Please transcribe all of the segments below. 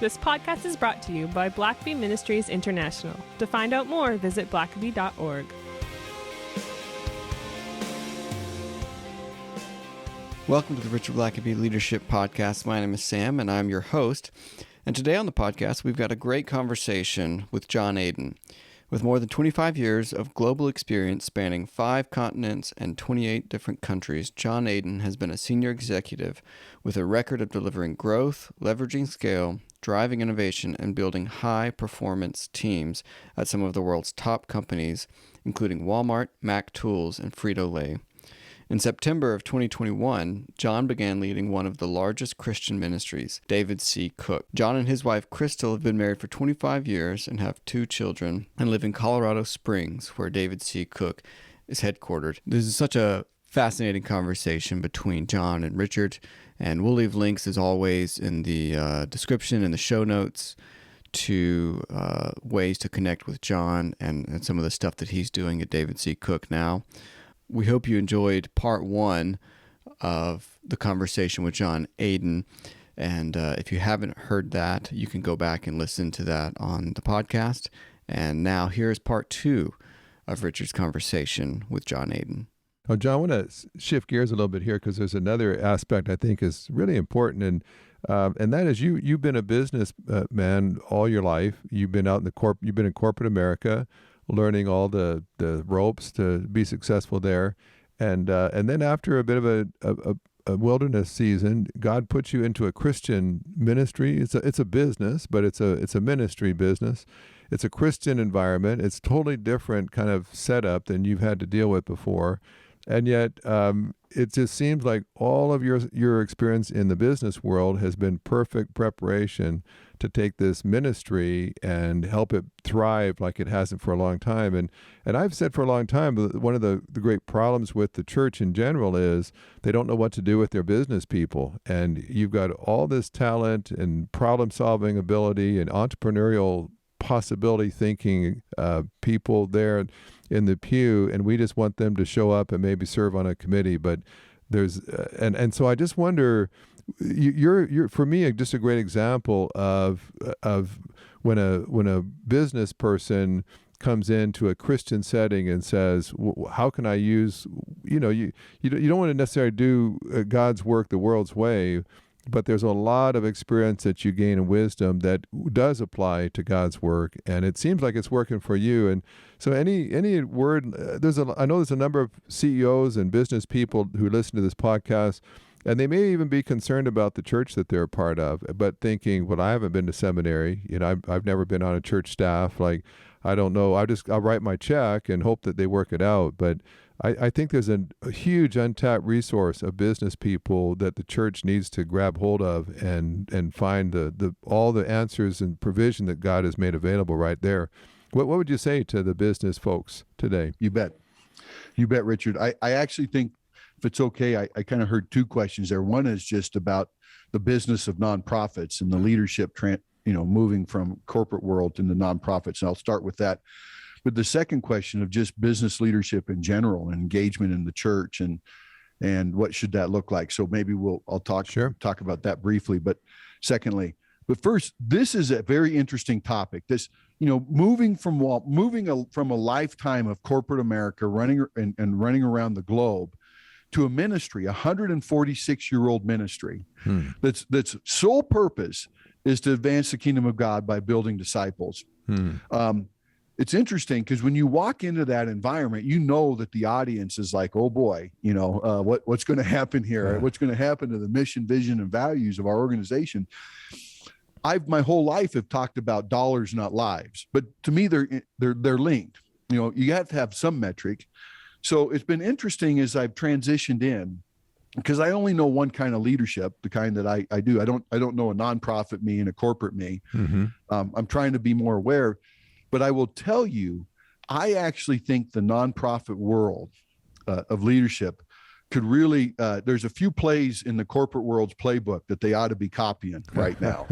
This podcast is brought to you by Blackaby Ministries International. To find out more, visit blackaby.org. Welcome to the Richard Blackaby Leadership Podcast. My name is Sam, and I'm your host. And today on the podcast, we've got a great conversation with John Aden. With more than 25 years of global experience spanning 5 continents and 28 different countries, John Aden has been a senior executive with a record of delivering growth, leveraging scale, driving innovation, and building high-performance teams at some of the world's top companies, including Walmart, Mac Tools, and Frito-Lay. In September of 2021, John began leading one of the largest Christian ministries, David C. Cook. John and his wife, Crystal, have been married for 25 years and have 2 children and live in Colorado Springs, where David C. Cook is headquartered. This is such a fascinating conversation between John and Richard, and we'll leave links, as always, in the description and the show notes to ways to connect with John and some of the stuff that he's doing at David C. Cook now. We hope you enjoyed part 1 of the conversation with John Aden. And if you haven't heard that, you can go back and listen to that on the podcast. And now here's part 2 of Richard's conversation with John Aden. Oh, John, I want to shift gears a little bit here because there's another aspect I think is really important. And that is you've been a business man all your life. You've been out in you've been in corporate America, learning all the ropes to be successful there. And then after a bit of a wilderness season, God puts you into a Christian ministry. It's a business, but it's a ministry business. It's a Christian environment. It's totally different kind of setup than you've had to deal with before. And yet it just seems like all of your experience in the business world has been perfect preparation to take this ministry and help it thrive like it hasn't for a long time. And I've said for a long time, one of the great problems with the church in general is they don't know what to do with their business people. And you've got all this talent and problem-solving ability and entrepreneurial possibility thinking people there in the pew, and we just want them to show up and maybe serve on a committee. But there's and so I just wonder, you're for me just a great example of when a business person comes into a Christian setting and says, how can I use, you don't want to necessarily do God's work the world's way, but there's a lot of experience that you gain in wisdom that does apply to God's work, and it seems like it's working for you. And so, any word? I know there's a number of CEOs and business people who listen to this podcast, and they may even be concerned about the church that they're a part of, but thinking, "Well, I haven't been to seminary. I've never been on a church staff. Like, I don't know. I'll write my check and hope that they work it out." But I think there's a huge untapped resource of business people that the church needs to grab hold of and find all the answers and provision that God has made available right there. What would you say to the business folks today? You bet, Richard. I actually think, if it's okay, I kind of heard 2 questions there. One is just about the business of nonprofits and the leadership moving from corporate world into nonprofits. And I'll start with that. But the second question of just business leadership in general and engagement in the church and what should that look like? So maybe I'll talk about that briefly. But first, this is a very interesting topic. This, moving from a lifetime of corporate America running around the globe to a ministry, 146-year-old ministry that's sole purpose is to advance the kingdom of God by building disciples. It's interesting because when you walk into that environment, you know that the audience is like, oh boy, what's going to happen here? Yeah. What's going to happen to the mission, vision, and values of our organization? My whole life have talked about dollars, not lives, but to me, they're linked. You have to have some metric. So it's been interesting as I've transitioned in, because I only know one kind of leadership, the kind that I do. I don't know a nonprofit me and a corporate me. Mm-hmm. I'm trying to be more aware. But I will tell you, I actually think the nonprofit world of leadership could really, there's a few plays in the corporate world's playbook that they ought to be copying right now.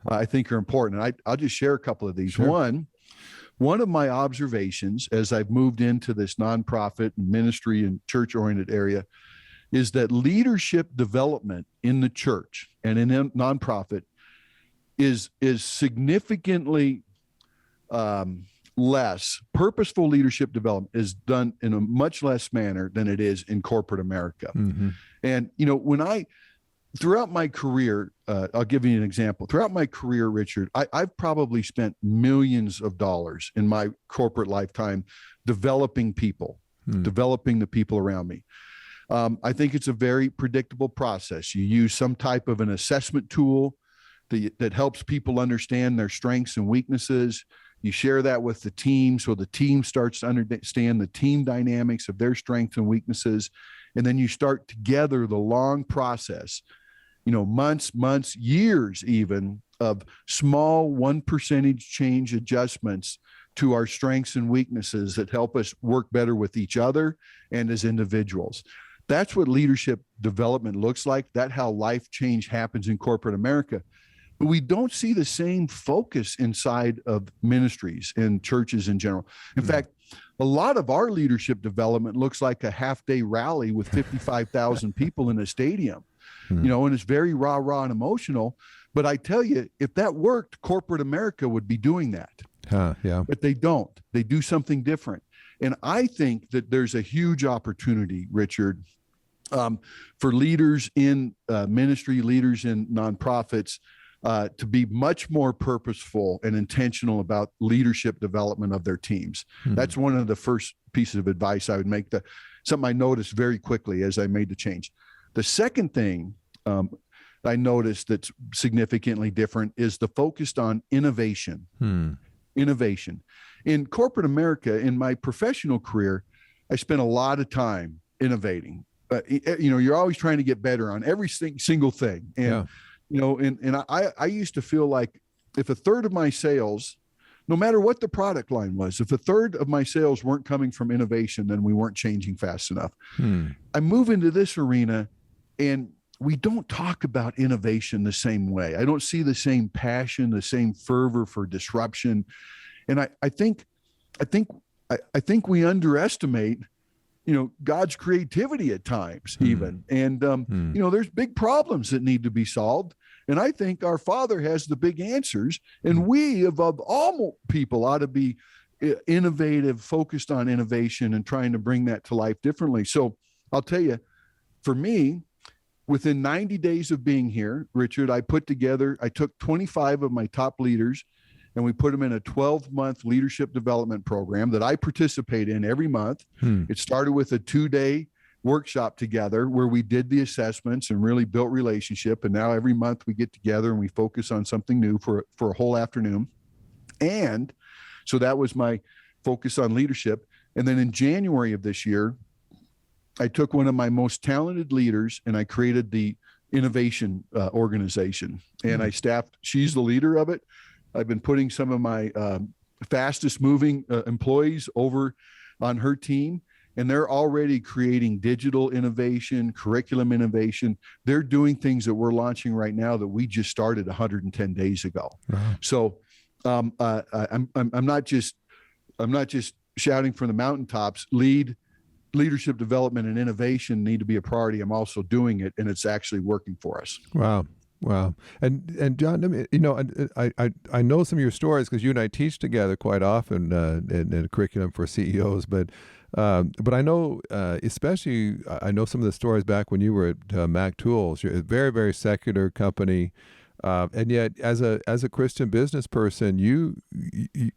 I think are important. And I'll just share a couple of these. Sure. One of my observations as I've moved into this nonprofit and ministry and church-oriented area is that leadership development in the church and in a nonprofit is significantly less. Purposeful leadership development is done in a much less manner than it is in corporate America. Mm-hmm. And throughout my career, I'll give you an example. Throughout my career, Richard, I've probably spent millions of dollars in my corporate lifetime developing people, developing the people around me. I think it's a very predictable process. You use some type of an assessment tool that helps people understand their strengths and weaknesses. You share that with the team, so the team starts to understand the team dynamics of their strengths and weaknesses. And then you start together the long process, months, years even, of small 1% change adjustments to our strengths and weaknesses that help us work better with each other and as individuals. That's what leadership development looks like. That's how life change happens in corporate America. But we don't see the same focus inside of ministries and churches in general. In fact, a lot of our leadership development looks like a half-day rally with 55,000 people in a stadium, and it's very rah-rah and emotional. But I tell you, if that worked, corporate America would be doing that. Yeah. But they don't. They do something different. And I think that there's a huge opportunity, Richard, for leaders in ministry, leaders in nonprofits, to be much more purposeful and intentional about leadership development of their teams. That's one of the first pieces of advice I would make. Something I noticed very quickly as I made the change. The second thing I noticed that's significantly different is the focus on innovation. Innovation. In corporate America, in my professional career, I spent a lot of time innovating. You're always trying to get better on every single thing. And I used to feel like if a third of my sales, no matter what the product line was, if a third of my sales weren't coming from innovation, then we weren't changing fast enough. I move into this arena and we don't talk about innovation the same way. I don't see the same passion, the same fervor for disruption. And I think we underestimate God's creativity at times even. And, there's big problems that need to be solved. And I think our Father has the big answers. And we, above all people, ought to be innovative, focused on innovation and trying to bring that to life differently. So I'll tell you, for me, within 90 days of being here, Richard, I took 25 of my top leaders and we put them in a 12-month leadership development program that I participate in every month. It started with a 2-day workshop together where we did the assessments and really built relationship. And now every month we get together and we focus on something new for a whole afternoon. And so that was my focus on leadership. And then in January of this year, I took one of my most talented leaders and I created the innovation organization. And I staffed, she's the leader of it. I've been putting some of my fastest moving employees over on her team, and they're already creating digital innovation, curriculum innovation. They're doing things that we're launching right now that we just started 110 days ago. Wow. So I'm not just shouting from the mountaintops. Leadership development and innovation need to be a priority. I'm also doing it, and it's actually working for us. Wow. And John, I know some of your stories because you and I teach together quite often in a curriculum for CEOs, but I know, especially, I know some of the stories back when you were at Mac Tools. You're a very, very secular company. And yet as a Christian business person,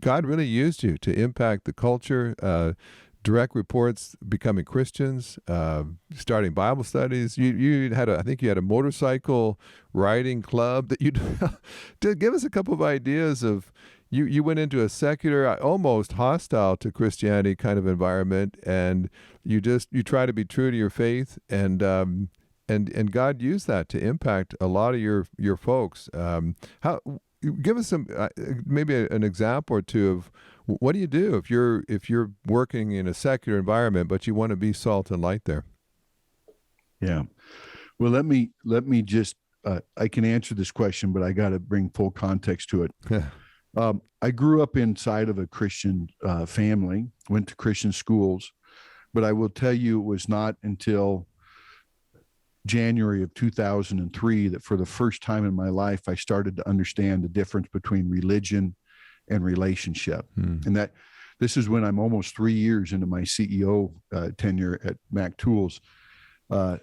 God really used you to impact the culture, direct reports, becoming Christians, starting Bible studies. I think you had a motorcycle riding club that you did. Give us a couple of ideas of, you went into a secular, almost hostile to Christianity kind of environment, and you try to be true to your faith, and God used that to impact a lot of your folks. Give us some maybe an example or two of what do you do if you're working in a secular environment but you want to be salt and light there? Yeah, well, let me just I can answer this question, but I got to bring full context to it. I grew up inside of a Christian family, went to Christian schools, but I will tell you it was not until January of 2003 that for the first time in my life, I started to understand the difference between religion and relationship. And that this is when I'm almost 3 years into my CEO tenure at Mac Tools. The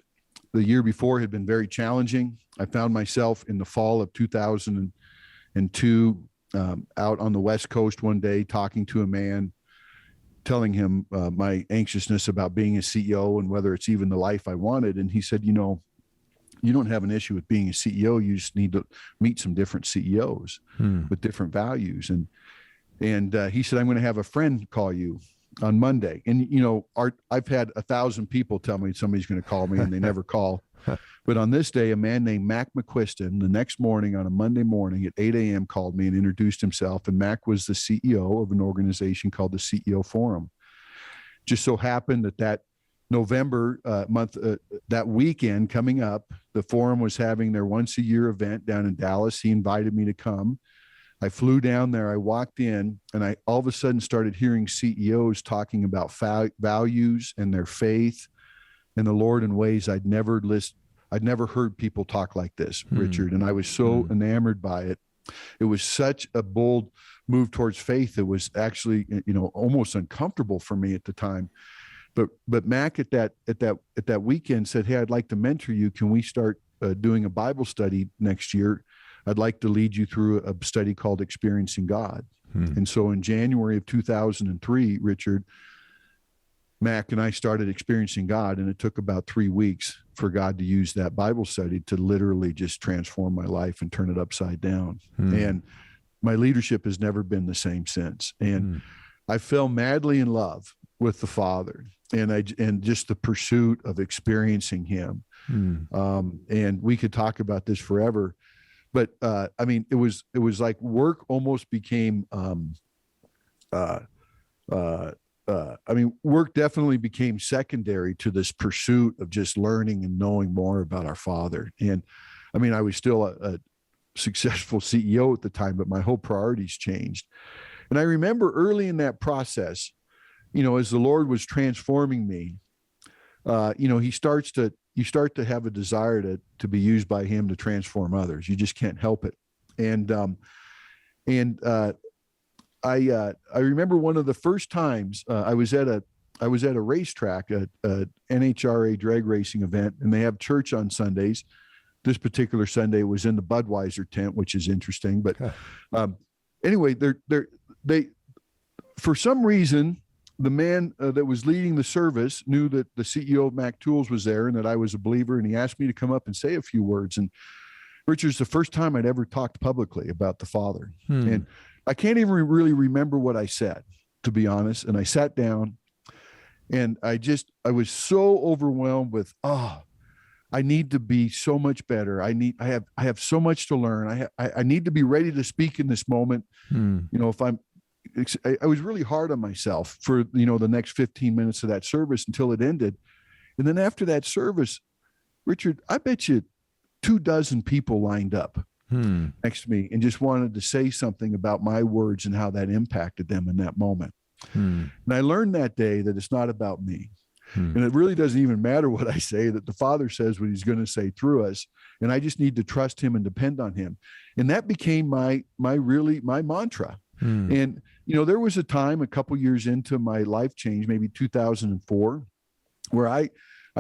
year before had been very challenging. I found myself in the fall of 2002 out on the West Coast one day talking to a man, telling him my anxiousness about being a CEO and whether it's even the life I wanted. And he said, you know, you don't have an issue with being a CEO. You just need to meet some different CEOs with different values. And he said, I'm going to have a friend call you on Monday. And, you know, I've had 1,000 people tell me somebody's going to call me and they never call. But on this day, a man named Mac McQuiston, the next morning on a Monday morning at 8 a.m. called me and introduced himself. And Mac was the CEO of an organization called the CEO Forum. Just so happened that November month, that weekend coming up, the Forum was having their once-a-year event down in Dallas. He invited me to come. I flew down there. I walked in, and I all of a sudden started hearing CEOs talking about values and their faith and the Lord in ways I'd never heard people talk like this, Richard. And I was so enamored by it. It was such a bold move towards faith. It was actually, you know, almost uncomfortable for me at the time. But Mac at that weekend said, "Hey, I'd like to mentor you. Can we start doing a Bible study next year? I'd like to lead you through a study called Experiencing God." And so in January of 2003, Richard, Mac and I started Experiencing God, and it took about 3 weeks for God to use that Bible study to literally just transform my life and turn it upside down. And my leadership has never been the same since. And I fell madly in love with the Father and just the pursuit of experiencing him. And we could talk about this forever, but I mean, it was like work almost became, work definitely became secondary to this pursuit of just learning and knowing more about our Father. And I mean, I was still a successful CEO at the time, but my whole priorities changed. And I remember early in that process, you know, as the Lord was transforming me, you know, you start to have a desire to be used by him to transform others. You just can't help it. And I remember one of the first times I was at a racetrack, a NHRA drag racing event, and they have church on Sundays. This particular Sunday was in the Budweiser tent, which is interesting. But anyway, they for some reason, the man that was leading the service knew that the CEO of Mac Tools was there and that I was a believer, and he asked me to come up and say a few words. And Richard's the first time I'd ever talked publicly about the Father. And I can't even really remember what I said, to be honest. And I sat down and I was so overwhelmed with, I need to be so much better. I have so much to learn. I need to be ready to speak in this moment. You know, I was really hard on myself for, you know, the next 15 minutes of that service until it ended. And then after that service, Richard, I bet you 24 people lined up next to me and just wanted to say something about my words and how that impacted them in that moment. And I learned that day that it's not about me. And it really doesn't even matter what I say, that the Father says what he's going to say through us. And I just need to trust him and depend on him. And that became my mantra. And, you know, there was a time a couple years into my life change, maybe 2004, where I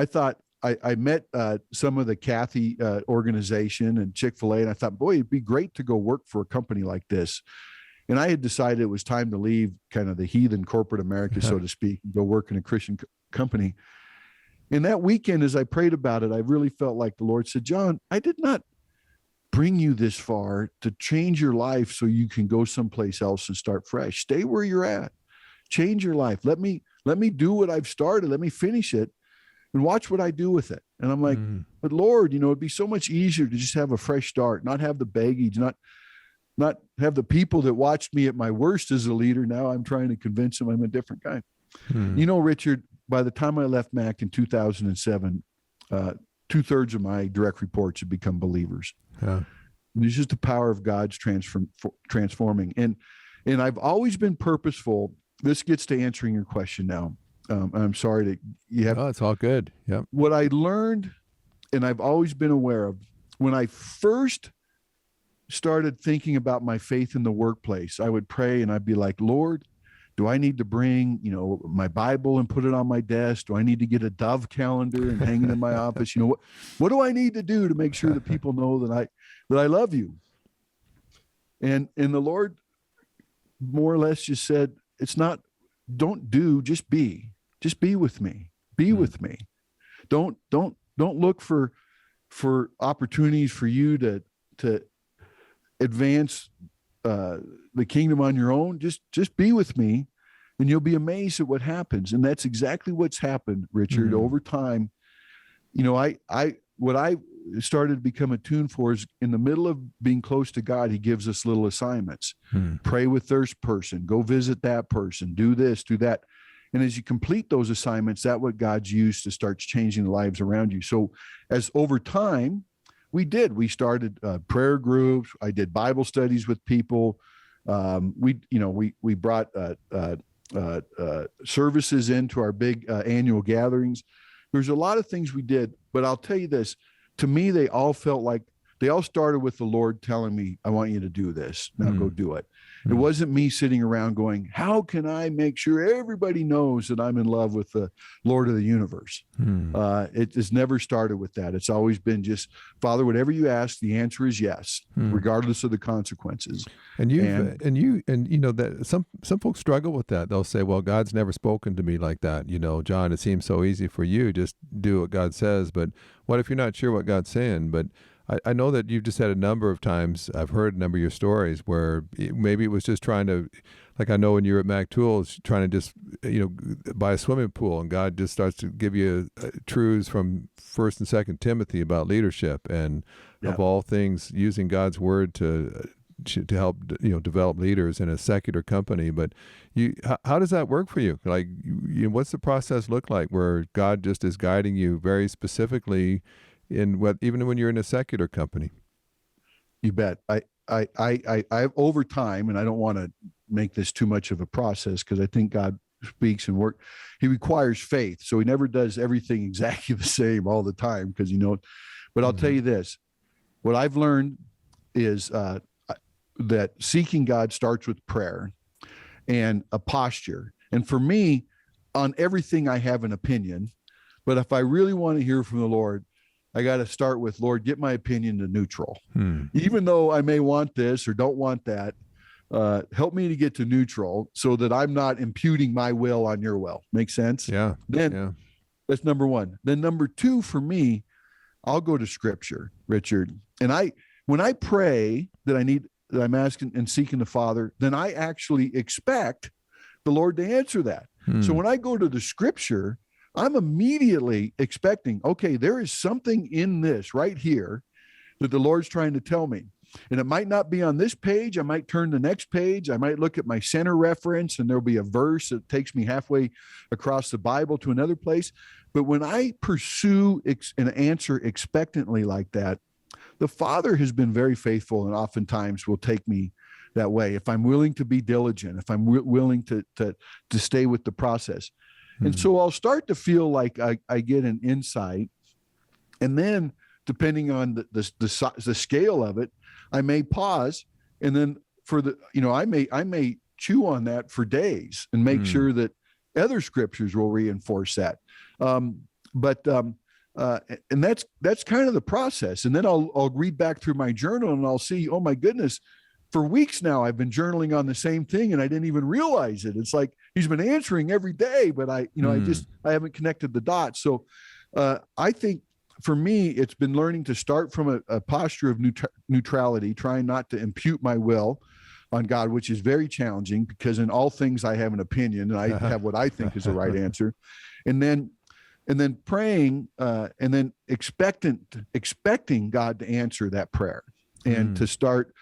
thought I met some of the Kathy organization and Chick-fil-A, and I thought, boy, it'd be great to go work for a company like this. And I had decided it was time to leave kind of the heathen corporate America, so to speak, and go work in a Christian company. And that weekend, as I prayed about it, I really felt like the Lord said, John, I did not bring you this far to change your life so you can go someplace else and start fresh. Stay where you're at. Change your life. Let me do what I've started. Let me finish it and watch what I do with it. And I'm like, but Lord, you know, it'd be so much easier to just have a fresh start, not have the baggage, not have the people that watched me at my worst as a leader. Now I'm trying to convince them I'm a different guy. You know, Richard, by the time I left Mac in 2007, 2/3 of my direct reports had become believers. It's just the power of God's transforming. And I've always been purposeful. This gets to answering your question now. I'm sorry that you have. Oh, it's all good. Yep. What I learned and I've always been aware of, when I first started thinking about my faith in the workplace, I would pray and I'd be like, Lord, do I need to bring, my Bible and put it on my desk? Do I need to get a Dove calendar and hang it in my office? What do I need to do to make sure that people know that I love you? And the Lord more or less just said, it's not, don't do, just be with me. Be with me. Don't look for opportunities for you to advance the kingdom on your own. Just be with me, and you'll be amazed at what happens. And that's exactly what's happened, Richard. Over time, what I started to become attuned for is, in the middle of being close to God, he gives us little assignments. Pray with this person, go visit that person, do this, do that. And as you complete those assignments, that's what God's used to start changing the lives around you. So as over time, we started prayer groups. I did Bible studies with people. We brought services into our big annual gatherings. There's a lot of things we did, but I'll tell you this, to me, they all started with the Lord telling me, I want you to do this. Now go do it. It wasn't me sitting around going, how can I make sure everybody knows that I'm in love with the Lord of the universe? It has never started with that. It's always been just, Father, whatever you ask, the answer is yes, regardless of the consequences. And that some folks struggle with that. They'll say, well, God's never spoken to me like that. John, it seems so easy for you. Just do what God says. But what if you're not sure what God's saying? But I know that you've just had a number of times, I've heard a number of your stories where maybe it was just trying to, like I know when you're at Mac Tools, trying to just, buy a swimming pool, and God just starts to give you truths from 1st and 2nd Timothy about leadership and of all things, using God's word to help, develop leaders in a secular company. But how does that work for you? Like, what's the process look like where God just is guiding you very specifically even when you're in a secular company? You bet. I over time, and I don't want to make this too much of a process, because I think God speaks and work. He requires faith. So he never does everything exactly the same all the time, because but I'll tell you this, what I've learned is that seeking God starts with prayer and a posture. And for me, on everything, I have an opinion, but if I really want to hear from the Lord, I got to start with, Lord, get my opinion to neutral. Even though I may want this or don't want that, help me to get to neutral so that I'm not imputing my will on your will. Make sense? Yeah. That's number one. Then number two, for me, I'll go to scripture, Richard. And when I pray that I'm asking and seeking the Father, then I actually expect the Lord to answer that. So when I go to the scripture, I'm immediately expecting, okay, there is something in this right here that the Lord's trying to tell me. And it might not be on this page. I might turn the next page. I might look at my center reference, and there'll be a verse that takes me halfway across the Bible to another place. But when I pursue an answer expectantly like that, the Father has been very faithful, and oftentimes will take me that way if I'm willing to be diligent, if I'm willing to stay with the process. And so I'll start to feel like I get an insight, and then depending on the scale of it, I may pause, and then I may chew on that for days and make sure that other scriptures will reinforce that. And that's kind of the process. And then I'll read back through my journal, and I'll see, oh my goodness, for weeks now, I've been journaling on the same thing, and I didn't even realize it. It's like he's been answering every day, but I haven't connected the dots. So I think for me, it's been learning to start from a posture of neutrality, trying not to impute my will on God, which is very challenging, because in all things I have an opinion, and I have what I think is the right answer. And then praying, and then expecting God to answer that prayer, and to start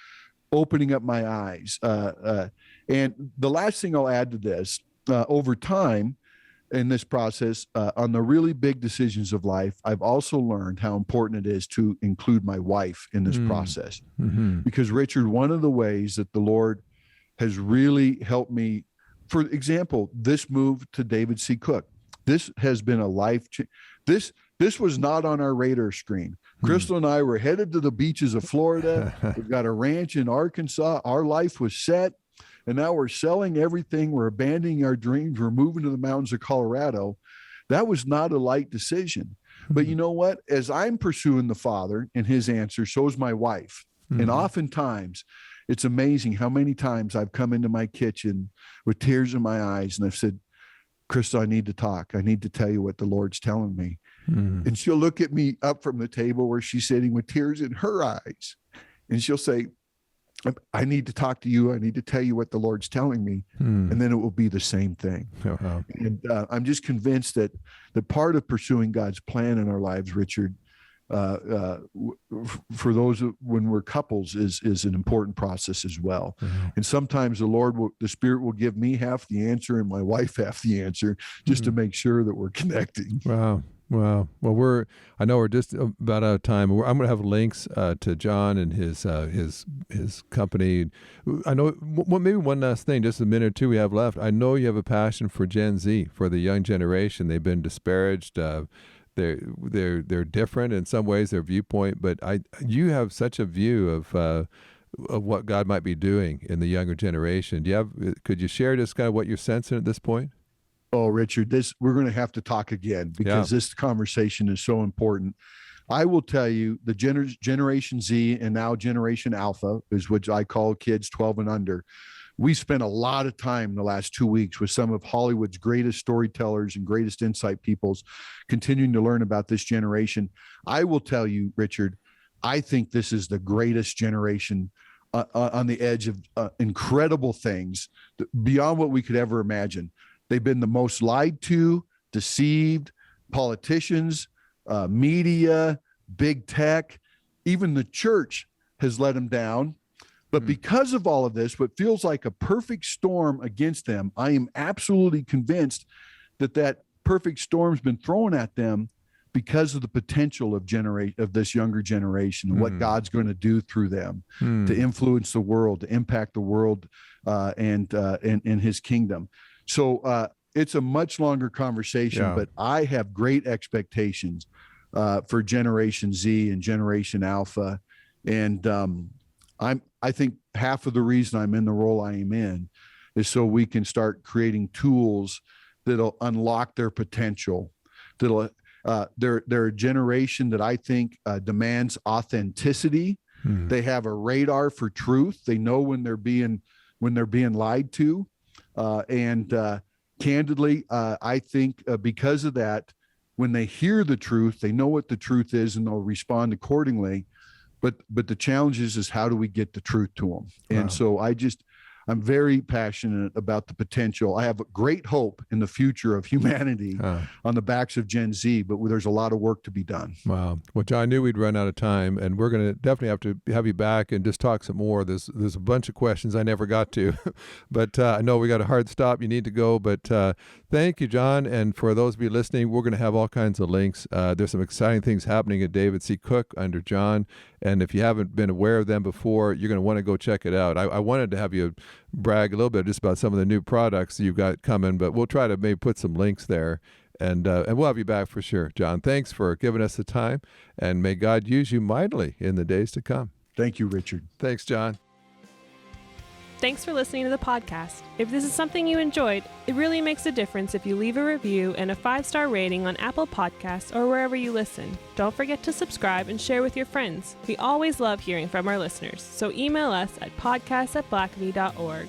opening up my eyes. And the last thing I'll add to this, over time in this process, on the really big decisions of life, I've also learned how important it is to include my wife in this process. Because, Richard, one of the ways that the Lord has really helped me, for example, this move to David C. Cook, this has been a life change. This was not on our radar screen. Crystal and I were headed to the beaches of Florida. We've got a ranch in Arkansas. Our life was set. And now we're selling everything. We're abandoning our dreams. We're moving to the mountains of Colorado. That was not a light decision. But you know what? As I'm pursuing the Father and his answer, so is my wife. And oftentimes, it's amazing how many times I've come into my kitchen with tears in my eyes and I've said, Crystal, I need to talk. I need to tell you what the Lord's telling me. And she'll look at me up from the table where she's sitting with tears in her eyes. And she'll say, I need to talk to you. I need to tell you what the Lord's telling me. And then it will be the same thing. And I'm just convinced that the part of pursuing God's plan in our lives, Richard, for those when we're couples is an important process as well. And sometimes the Spirit will give me half the answer and my wife half the answer just to make sure that we're connecting. Wow. Well, I know we're just about out of time. I'm going to have links to John and his company. I know maybe one last thing, just a minute or two we have left. I know you have a passion for Gen Z, for the young generation. They've been disparaged. They're different in some ways, their viewpoint, but you have such a view of what God might be doing in the younger generation. Could you share just kind of what you're sensing at this point? Oh, Richard, we're going to have to talk again because this conversation is so important. I will tell you the Generation Z and now Generation Alpha is what I call kids 12 and under. We spent a lot of time in the last 2 weeks with some of Hollywood's greatest storytellers and greatest insight peoples continuing to learn about this generation. I will tell you, Richard, I think this is the greatest generation on the edge of incredible things beyond what we could ever imagine. They've been the most lied to, deceived, politicians, media, big tech, even the church has let them down. But because of all of this, what feels like a perfect storm against them, I am absolutely convinced that perfect storm's been thrown at them because of the potential of this younger generation and what God's going to do through them to influence the world, to impact the world and his kingdom. So it's a much longer conversation, but I have great expectations for Generation Z and Generation Alpha. And I think half of the reason I'm in the role I am in is so we can start creating tools that'll unlock their potential. They're a generation that I think demands authenticity. They have a radar for truth. They know when they're being lied to. And candidly, I think because of that, when they hear the truth, they know what the truth is and they'll respond accordingly. But the challenge is how do we get the truth to them? And so I'm very passionate about the potential. I have great hope in the future of humanity on the backs of Gen Z, but there's a lot of work to be done. Wow. Well, John, I knew we'd run out of time, and we're going to definitely have to have you back and just talk some more. There's a bunch of questions I never got to, but I know we got a hard stop. You need to go, but thank you, John. And for those of you listening, we're going to have all kinds of links. There's some exciting things happening at David C. Cook under John, and if you haven't been aware of them before, you're going to want to go check it out. I wanted to have you brag a little bit just about some of the new products you've got coming, but we'll try to maybe put some links there, and we'll have you back for sure. John, thanks for giving us the time, and may God use you mightily in the days to come. Thank you, Richard. Thanks, John. Thanks for listening to the podcast. If this is something you enjoyed, it really makes a difference if you leave a review and a 5-star rating on Apple Podcasts or wherever you listen. Don't forget to subscribe and share with your friends. We always love hearing from our listeners, so email us at podcast@blackaby.org.